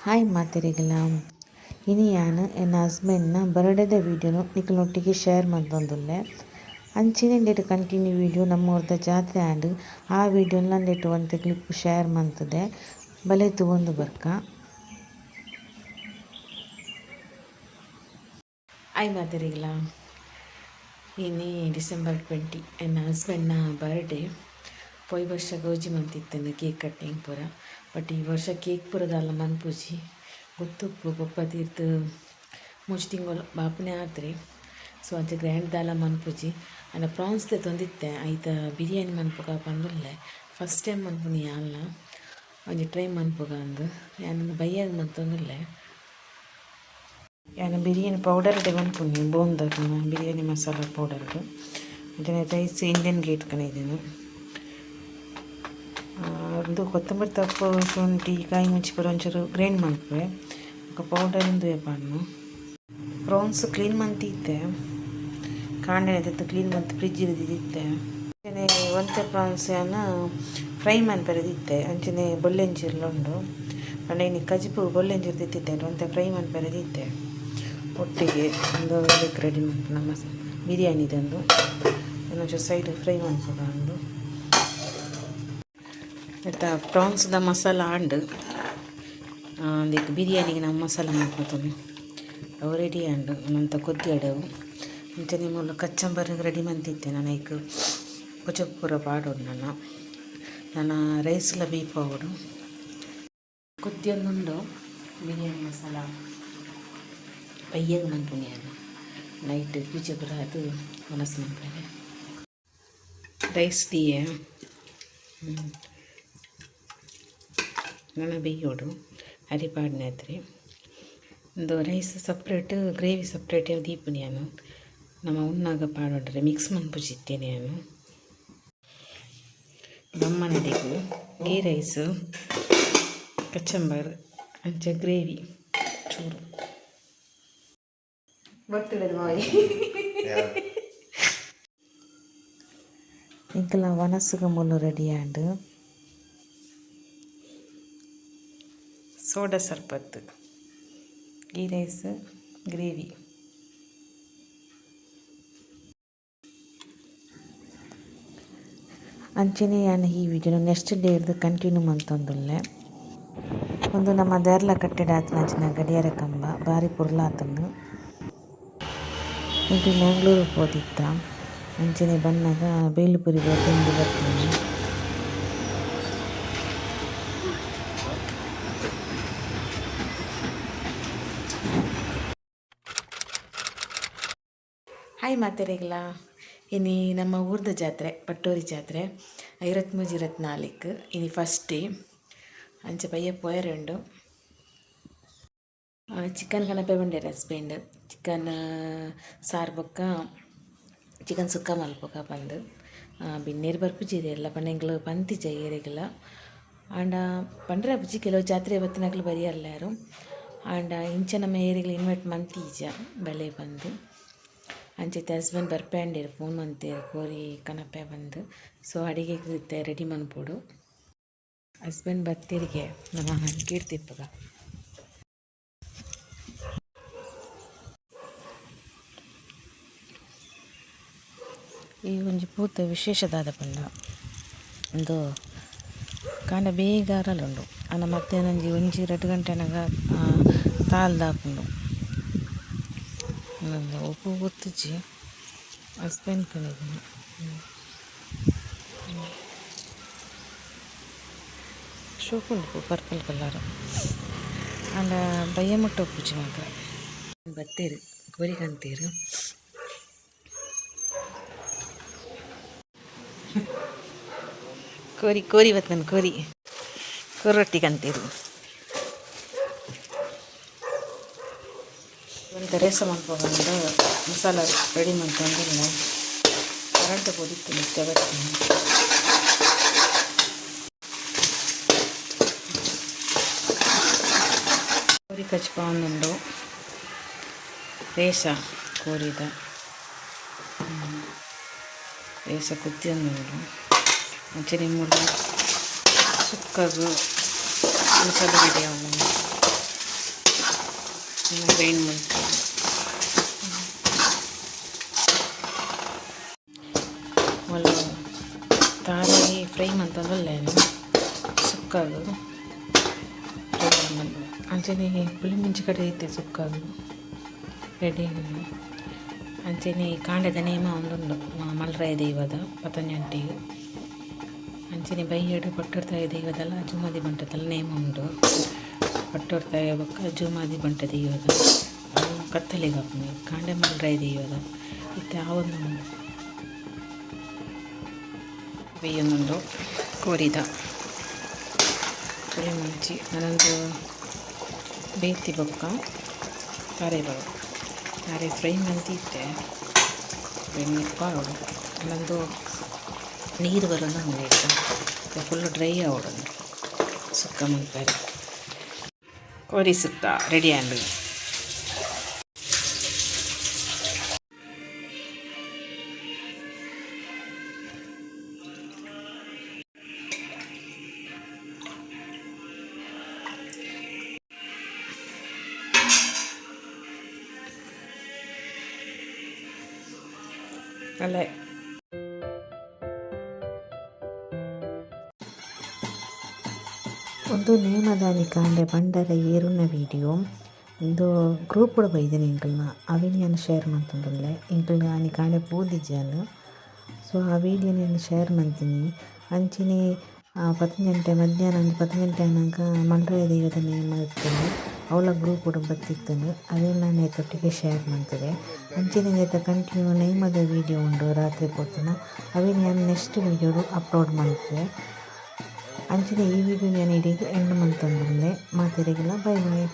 Hi ಮಾತೆರೆಗ್ಲ ಇನಿ ಯಾನ್ ಎನ್ನ ಹಸ್ಬೆಂಡ್ನ ಬರ್ಡೇದ ವೀಡಿಯೋನು ನಿಕ್ಲನೊಟ್ಟಿಗೆ ಶೇರ್ ಮಂತೊಂದುಲ್ಲೆ. ಅಂಚಿನೆಂಡೆಟ್ ಕಂಟಿನ್ಯೂ ವೀಡಿಯೋ ನಮ್ಮೂರ್ದ ಜಾತ್ರೆ ಆಂಡ್ ಆ ವೀಡಿಯೋನು ನಂದೆಟ್ ಒಂತೆ ಕ್ಲಿಪ್ ಶೇರ್ ಮಂತುದೆ ಬಲೆ ತೂವೊಂದು ಬರ್ಕ. ಹಾಯ್ ಮಾತೆರೆಗ್ಲ ಇನಿ ಡಿಸೆಂಬರ್ 20 ಎನ್ನ ಹಸ್ಬೆಂಡ್ನ ಬರ್ಡೇ. ಪೊಯ್ ವರ್ಷ ಗೋಜಿ ಮಂತಿತ್ತಂದು ಕೇಕ್ ಕಟ್ಟಿಂಗ್ ಪೂರ. ಬಟ್ ಈ ವರ್ಷ ಕೇಕ್ ಪೂರದಾಲ ಮನ್ಪುಜಿ ಗೊತ್ತುಪ್ಪು ಪಪ್ಪ ತೀರ್ತು ಮೂಜಿ ತಿಂಗಳು ಬಾಪನೆ ಆತ್ರಿ. ಸೊ ಅಂಚ ಗ್ರ್ಯಾಂಡ್ ದಾಲ ಮನ್ಪುಜಿ ಅಂಡ ಪ್ರಾನ್ಸ್ ತೊಂದಿತ್ತೆ ಐತ ಬಿರಿಯಾನಿ ಮನ್ಪುಗ ಪಂದುಲ್ಲೆ ಫಸ್ಟ್ ಟೈಮ್ ಮನ್ಪುನಿ ಯಾನ್ಲ ಒಂಜಿ ಟ್ರೈ ಮನ್ಪುಗ ಅಂದು ಯಾನಂದು ಬೈಯಾಗ ಮಂತೊಂದುಲ್ಲೆ. ಯಾನ ಬಿರಿಯಾನಿ ಪೌಡರ್ ಮನ್ಪುನಿ ಬೋಂದದ ಬಿರಿಯಾನಿ ಮಸಾಲ ಪೌಡರ್ಡು ಅಂಚನೆ ರೈಸ್ ಇಂಡಿಯನ್ ಗೇಟ್ ಕಣಿದೆನು. ಒಂದು ಕೊತ್ತಂಬರಿ ತಪ್ಪು ಶುಂಠಿ ಕಾಯಿ ಮುಂಚಿ ಪೂರ ಒಂಚೂರು ಗ್ರೈಂಡ್ ಮನ್ಪುವೆ ಪೌಡರ್ ಇಂದು ಪಾಡ್ನು. ಪ್ರಾನ್ಸ್ ಕ್ಲೀನ್ ಮಂತಿತ್ತೆ ಕಾಂಡೆನೆ ತೆತ್ತು ಕ್ಲೀನ್ ಮಂತ್ ಫ್ರಿಡ್ಜಿಗೆ ದಿತ್ತೆ. ಅಂಚನೆ ಒಂತೆ ಪ್ರಾನ್ಸ್ ಯಾನ ಫ್ರೈ ಮನ್ಪೆರೆದಿತ್ತೆ ಅಂಚನೆ ಬೊಲ್ಲೆಂಜೀರ್ಲುಂಡು ಪಂಡ ಇನಿ ಕಜಿಪು ಬೊಲ್ಲೆಂಜೀರು ತಿತ್ತಿತ್ತೆ ಒಂತೆ ಫ್ರೈ ಮನ್ಪೆರೆದಿತ್ತೆ ಒಟ್ಟಿಗೆ ಒಂದು ಇದಕ್ಕೆ ರೆಡಿ ಮನ್ಪು ನಮ್ಮ ಬಿರಿಯಾನಿದಂದು ಇನ್ನೊಂಚೂರು ಸೈಡ್ ಫ್ರೈ ಮನ್ಪುಗ ಅಂದು. ಮತ್ತು ಪ್ರಾನ್ಸ್ದ ಮಸಾಲ ಆಂಡ್ ಅದಕ್ಕೆ ಬಿರಿಯಾನಿಗೆ ನಾವು ಮಸಾಲ ಮಾಡ್ಕೊತೀವಿ ಅವು ರೆಡಿ ಆಂಡ್ ನಂತ ಕೊದ್ದಿ ಅಡವು ಅಂಚನೆ ಮೂಲ ಕಚ್ಚಂಬರ್ಗೆ ರೆಡಿ ಮಂತಿದ್ದೆ ನಾನು ಈಗ ಕುಚಪುರ ಪಾಡೋಡು ನಾನು ರೈಸ್ಲ ಬೀಪೋಡು ಕೊದ್ದಿಯೊಂದುಂಡು ಬಿರಿಯಾನಿ ಮಸಾಲ ಪಯ್ಯಾಗ ಮನ್ಪುನಿ ಅದು ನೈಟ್ ಕುಚಪುರ ಅದು ಮನಸ್ಸು ಮನ್ಪರೆ ರೈಸ್ ದಿಯೆ ನನ್ನ ಬೇಯೋಡು ಅರಿಪಾಡ್ನೆ ಹತ್ರಿ ಒಂದು ರೈಸ್ ಸಪ್ರೇಟ್ ಗ್ರೇವಿ ಸಪ್ರೇಟ್ ದೀಪುನಿ ನಾನು ನಮ್ಮ ಉಣ್ಣಾಗ ಪಾಡೋಡ್ರೆ ಮಿಕ್ಸ್ ಮನ್ಪುಜಿತ್ತೇನೆ ನಾನು. ದಮ್ಮನಡಿಗೂ ಗೀ ರೈಸು ಕಚ್ಚಂಬರ್ ಅಂಚೆ ಗ್ರೇವಿ ಚೂರು ಇಂಕಲ ವನಸುಗ ಮುಳ್ಳು ರೆಡಿ ಆಂಡ್ ಸೋಡಾ ಸರ್ಬತ್ ಗೀ ರೈಸ್ ಗ್ರೇವಿ. ಅಂಚನೆ ನಾನು ಈ ವಿಡಿಯೋನ ನೆಕ್ಸ್ಟ್ ಡೇ ಇರ್ದು ಕಂಟಿನ್ಯೂ ಮಂತೊಂದುಲ್ಲೆ. ಒಂದು ನಮ್ಮ ದೇರ್ಲ ಕಟ್ಟೆಡ ಆತನ ಅಂಚಿನ ಗಡಿಯಾರ ಕಂಬ ಭಾರಿ ಪುರ್ಲಾತಂದು ಇಂಟು ಮ್ಯಾಂಗ್ಳೂರು ಹೋದಿತ್ತ ಅಂಚನೆ ಬನ್ನಾಗ ಬೇಲುಪುರಿ ತಿಂದು ಬರ್ತೀನಿ. ಹಾಯ್ ಮಾತೆರೆಗ್ಲ ಇನಿ ನಮ್ಮ ಊರ್ದ ಜಾತ್ರೆ ಪಟ್ಟೋರಿ ಜಾತ್ರೆ 23-24 ಇನಿ ಫಸ್ಟ್ ಡೇ ಅಂಚೆ ಪಯ್ಯ ಪೋಯರುಂಡು. ಚಿಕನ್ ಕನಪೆ ಬಂಡೇರ ಹಸ್ಬೆಂಡ್ ಚಿಕನ್ ಸಾರು ಬೊಕ್ಕ ಚಿಕನ್ ಸುಕ್ಕ ಮಲ್ಪೊಗ ಬಂದು ಬಿನ್ನೇರು ಬರ್ಪುಜಿರಿ ಎಲ್ಲ ಪಂಡೆಂಗ್ಲು ಪಂತಿಜ ಏರೆಗ್ಲ ಆಂಡ ಪಂಡ್ರೆ ಅಪ್ಪುಜಿ ಕೆಲವು ಜಾತ್ರೆ ಬತ್ತಿನಕ್ಲು ಬರಿಯಲ್ಲಾರು ಆಂಡ ಇಂಚ ನಮ್ಮ ಏರಿಗ್ಲು ಇನ್ವೈಟ್ ಮಂತೀಜ ಬಲೆ ಬಂದು ಅಂಚೆತ್ತೆ ಹಸ್ಬೆಂಡ್ ಬರ್ಪೇಂಡೇರು ಫೋನ್ ಮಂತೇರು ಕೋರಿ ಕನಪೆ ಬಂದು ಸೊ ಅಡಿಗೆಗೆ ರೆಡಿ ಮನ್ಪೋಡು. ಹಸ್ಬೆಂಡ್ ಬತ್ತಿರಿಗೆ ನಮ್ಮ ಕೀರ್ತಿಪ್ಪಗ ಈ ಒಂಜಿ ಪೂತ ವಿಶೇಷದಾದ ಪಂಡ ಒಂದು ಕಾಂಡ ಬೇಗ ಅರಲುಂಡು ಅನ್ನ ಮತ್ತೆ ನಂಜಿ 1-2 ಗಂಟೆನಾಗ ತಾಲ್ದಾಪುಂಡು ನಂದು ಉಪ್ಪು ಗೊತ್ತಿಜ್ಜಿ ಹಸ್ಬೆಂಡ್ ಕಲಿದನು ಶೋಕುಂಡು ಪರ್ಪಲ್ ಕಲರ್ ಅಂಡ ಬಯ್ಯ ಮುಟ್ಟ ಉಪ್ಪುಜಿ ಮಾತ್ರ ಬತ್ತೇರು ಕೋರಿ ಕಂತೀರು ಕೋರಿ ಕೋರಿ ಬತ್ತನು ಕೋರಿ ರೊಟ್ಟಿ ಕಂತೀರು ಒಂದು ರೇಸ ಮಾಡ್ಕೊಂಡು ಮಸಾಲ ರೆಡಿ ಮಾಡ್ಕೊಂಡು ಕರೆಂಟ್ ಕೊಡಿತ್ತು ಮತ್ತೆ ಬರ್ತೀನಿ. ಕೋರಿ ಕಚ್ಪ ಒಂದುಂಡು ರೇಸ ಕೋರಿದ ರೇಸ ಕುತ್ತಿಯೊಂದುಂಡು ಅಂಚನೆ ಮೂರು ಸುಕ್ಕಗು ಮಸಾಲೆ ರೆಡಿ ಆಗೋದು ಗ್ರೈಂಡ್ ಮಾಡ್ತೀನಿ. ಒಳ್ಳೆ ತಾರಾಗಿ ಫ್ರೈ ಮಂತಂದಲ್ಲೇನು ಸುಕ್ಕಾಗು ಫ್ರೈ ಮಂದು ಅಂಚನೆ ಪುಳಿ ಮುಂಚಿ ಕಡೆ ಐತೆ ಸುಕ್ಕಾಗು ರೆಡಿ ಅಂಚನೆ ಕಾಂಡದ ನೇಮ ಒಂದುಂಡು ಮಲ್ರಾಯ ದೈವದ ಪತಂಜಂಟಿಗೆ ಅಂಚನೆ ಬೈಯಡು ಪಟ್ಟೊಡ್ತಾಯ ದೈವದಲ್ಲ ಅಜುಮಾದಿ ಬಂಟದಲ್ಲ ನೇಮ ಉಂಡು. ಪಟ್ಟೊಡ್ತಾಯ ಬೊಕ್ಕ ಅಜುಮಾದಿ ಬಂಟ ದೈವದ ಅದು ಕತ್ತಲಿಗೆ ಹಾಕ್ಮಿ ಕಾಂಡೆ ಮಲ್ರಾಯ ದೈವದ ಇತ್ತೆ ಆ ಒಂದು ಬೇಯೊಂದುಂಡು ಕೋರಿದ ಪುಳಿ ಮುಂಚಿ ನಾನೊಂದು ಬೇಯ್ತಿ ಬೊಕ್ಕ ತಾರೆಗಳು ತಾರೆ ಫ್ರೈ ಮಂತಿತ್ತೆ ಬೆಣ್ಣೆಪ್ಪಾಡು ನನ್ನದು ನೀರು ಬರೋದು ನೀರು ಫುಲ್ಲು ಡ್ರೈ ಆವೋಡು ಸುಕ್ಕ ಮಲ್ಪರೆ ಕೋರಿ ಸುಕ್ಕ ರೆಡಿ ಆಂಡು. ಅಲ್ಲೇ ಒಂದು ನೇಮದಾನಿ ಕಾಂಡೆ ಬಂಡರ ಏರುನ ವಿಡಿಯೋ ಒಂದು ಗ್ರೂಪ್ ಕೂಡ ಬೈದೇನೆ ಇಂಕಲ್ನ ಅವಿನ ನಾನು ಶೇರ್ ಮಾಡ್ತಂದ್ರೆ ಇಂಕಲ್ ಆನಿ ಕಾಂಡೆ ಪೂದಿಜ್ಜಾನು. ಸೊ ಆ ವಿಡಿಯೋ ನಾನು ಶೇರ್ ಮಾಡ್ತೀನಿ ಅಂಚಿನಿ 10 ಗಂಟೆ ಮಧ್ಯಾಹ್ನ ಒಂದು 10 ಗಂಟೆ ಆನಾಗ ಮಲ್ರಾಯ ದೈವದ ನೇಮ ಇರ್ತೇನೆ ಅವಳ ಗ್ರೂಪ್ ಕೂಡ ಬತ್ತಿತ್ತನು ಅದೇ ನಾನು ತೊಟ್ಟಿಗೆ ಶೇರ್ ಮಾಡ್ತದೆ. ಅಂಚಿನ ಕಂಟಿನ್ಯೂ ನೇಮದ ವಿಡಿಯೋ ಉಂಡು ರಾತ್ರಿ ಪೊತ್ತುನ ಅವಿನ ನಾನು ನೆಕ್ಸ್ಟ್ ವಿಡಿಯೋ ಅಪ್ಲೋಡ್ ಮಾಡ್ತೇವೆ. ಅಂಚಿನ ಈ ವಿಡಿಯೋ ನಾನು ಇಡೀ ಎಂಡ್ ಮಂತಂದ್ರೆ ಮಾತಿರಿಗಿಲ್ಲ. Bye by.